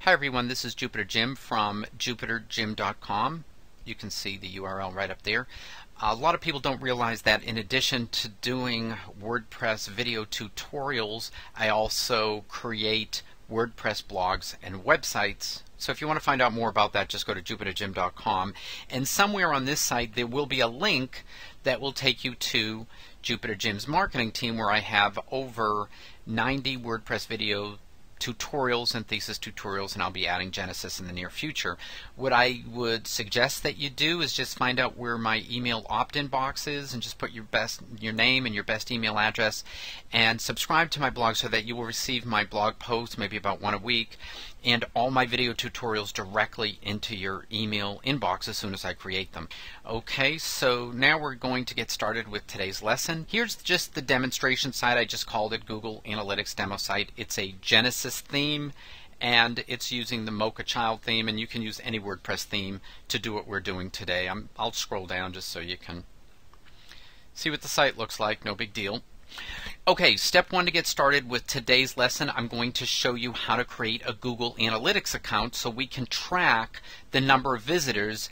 Hi everyone, this is Jupiter Jim from jupiterjim.com. You can see the URL right up there. A lot of people don't realize that in addition to doing WordPress video tutorials, I also create WordPress blogs and websites. So if you want to find out more about that, just go to jupiterjim.com. And somewhere on this site there will be a link that will take you to Jupiter Jim's marketing team, where I have over 90 WordPress video tutorials and thesis tutorials, and I'll be adding Genesis in the near future. What I would suggest that you do is just find out where my email opt-in box is and just put your name and your best email address and subscribe to my blog so that you will receive my blog posts, maybe about one a week, and all my video tutorials directly into your email inbox as soon as I create them. Okay, so now we're going to get started with today's lesson. Here's just the demonstration site. I just called it Google Analytics Demo Site. It's a Genesis theme, and it's using the Mocha Child theme, and you can use any WordPress theme to do what we're doing today. I'll scroll down just so you can see what the site looks like. No big deal. Okay, step one to get started with today's lesson, I'm going to show you how to create a Google Analytics account so we can track the number of visitors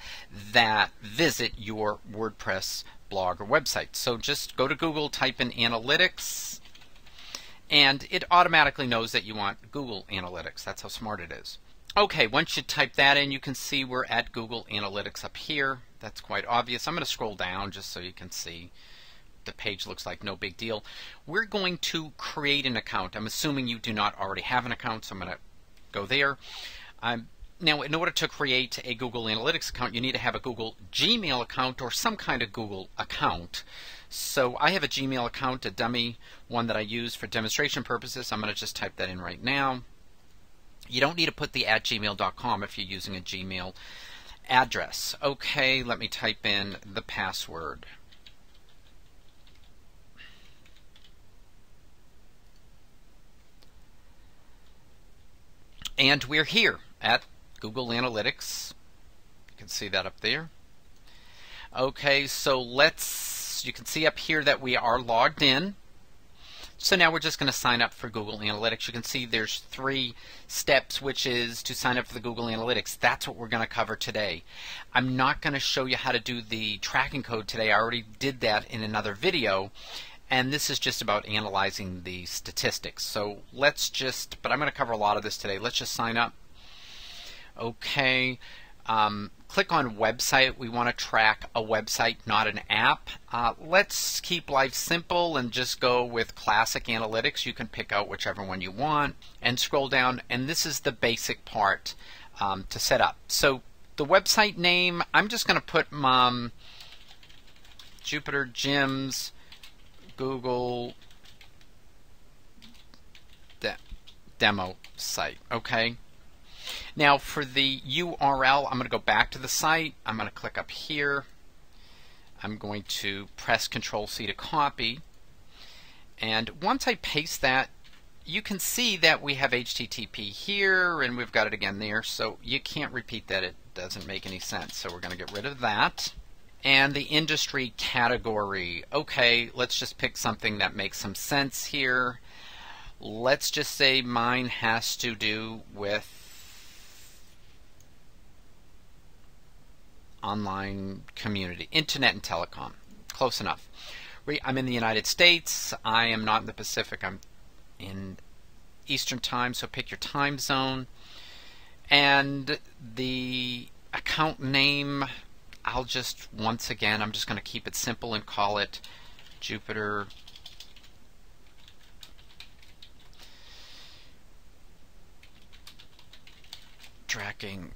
that visit your WordPress blog or website. So just go to Google, type in Analytics, and it automatically knows that you want Google Analytics. That's how smart it is. Okay, once you type that in, you can see we're at Google Analytics up here. That's quite obvious. I'm going to scroll down just so you can see. The page looks like no big deal. We're going to create an account. I'm assuming you do not already have an account, so I'm going to go there. Now, in order to create a Google Analytics account, you need to have a Google Gmail account or some kind of Google account. So I have a Gmail account, a dummy one that I use for demonstration purposes. I'm going to just type that in right now. You don't need to put the @gmail.com if you're using a Gmail address. Okay, let me type in the password. And we're here at Google Analytics. You can see that up there. Okay, so you can see up here that we are logged in. So now we're just going to sign up for Google Analytics. You can see there's 3 steps, which is to sign up for the Google Analytics. That's what we're going to cover today. I'm not going to show you how to do the tracking code today. I already did that in another video. And this is just about analyzing the statistics. So but I'm going to cover a lot of this today. Let's just sign up. Okay. Click on website. We want to track a website, not an app. Let's keep life simple and just go with classic analytics. You can pick out whichever one you want and scroll down. And this is the basic part to set up. So the website name, I'm just going to put Jupiter Jim's Google demo site. Okay. Now for the URL, I'm going to go back to the site. I'm going to click up here. I'm going to press Control-C to copy. And once I paste that, you can see that we have HTTP here, and we've got it again there. So you can't repeat that. It doesn't make any sense. So we're going to get rid of that. And the industry category. Okay, let's just pick something that makes some sense here. Let's just say mine has to do with online community, internet and telecom. Close enough. I'm in the United States. I am not in the Pacific. I'm in Eastern time, so pick your time zone. And the account name, I'm just going to keep it simple and call it Jupiter Tracking.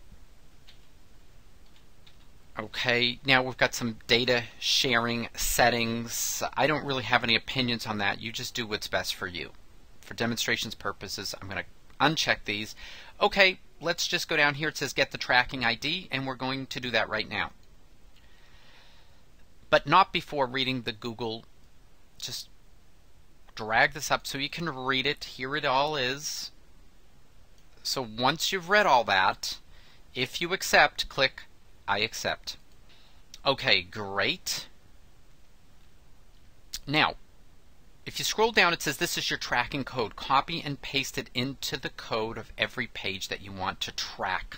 Okay, now we've got some data sharing settings. I don't really have any opinions on that. You just do what's best for you. For demonstrations purposes, I'm going to uncheck these. Okay, let's just go down here. It says get the tracking ID, and we're going to do that right now. But not before reading the Google. Just drag this up so you can read it. Here it all is. So once you've read all that, if you accept, click I accept. Okay, great. Now, If you scroll down, it says this is your tracking code. Copy and paste it into the code of every page that you want to track.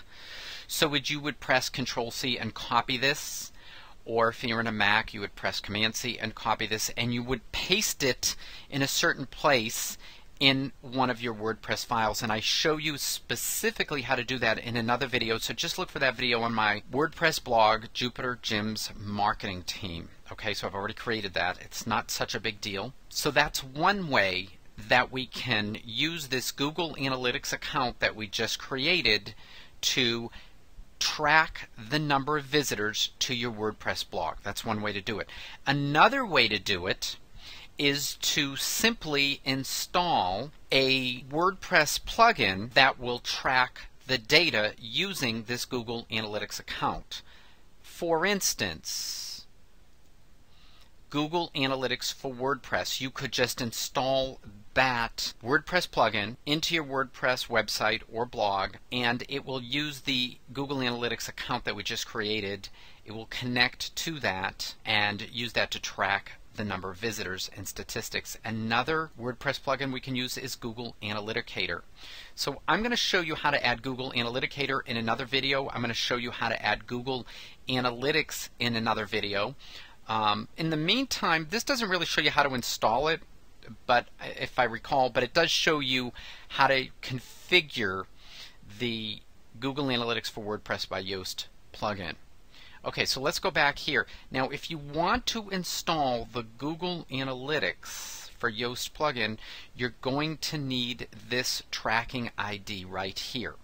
So you would press Control-C and copy this, or if you're in a Mac, you would press Command-C and copy this, and you would paste it in a certain place in one of your WordPress files. And I show you specifically how to do that in another video, so just look for that video on my WordPress blog, Jupiter Jim's Marketing Team. Okay, so I've already created that. It's not such a big deal. So that's one way that we can use this Google Analytics account that we just created to track the number of visitors to your WordPress blog. That's one way to do it. Another way to do it is to simply install a WordPress plugin that will track the data using this Google Analytics account. For instance, Google Analytics for WordPress. You could just install that WordPress plugin into your WordPress website or blog, and it will use the Google Analytics account that we just created. It will connect to that and use that to track the number of visitors and statistics. Another WordPress plugin we can use is Google Analyticator. So I'm going to show you how to add Google Analyticator in another video. I'm going to show you how to add Google Analytics in another video. In the meantime, this doesn't really show you how to install it, but if I recall, but it does show you how to configure the Google Analytics for WordPress by Yoast plugin. Okay, so let's go back here. Now, if you want to install the Google Analytics for Yoast plugin, you're going to need this tracking ID right here.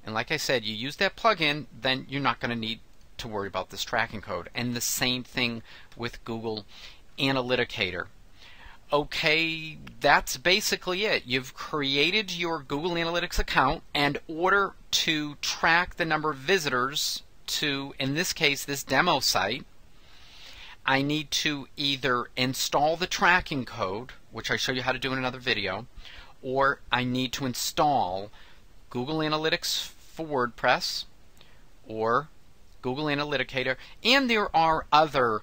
And like I said, you use that plugin, then you're not going to need to worry about this tracking code. And the same thing with Google Analyticator. Okay, that's basically it. You've created your Google Analytics account, and in order to track the number of visitors to, in this case, this demo site, I need to either install the tracking code, which I show you how to do in another video, or I need to install Google Analytics for WordPress or Google Analyticator, and there are other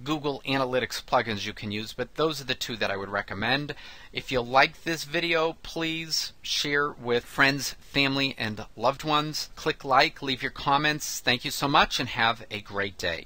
Google Analytics plugins you can use, but those are the two that I would recommend. If you like this video, please share with friends, family, and loved ones. Click like, leave your comments. Thank you so much, and have a great day.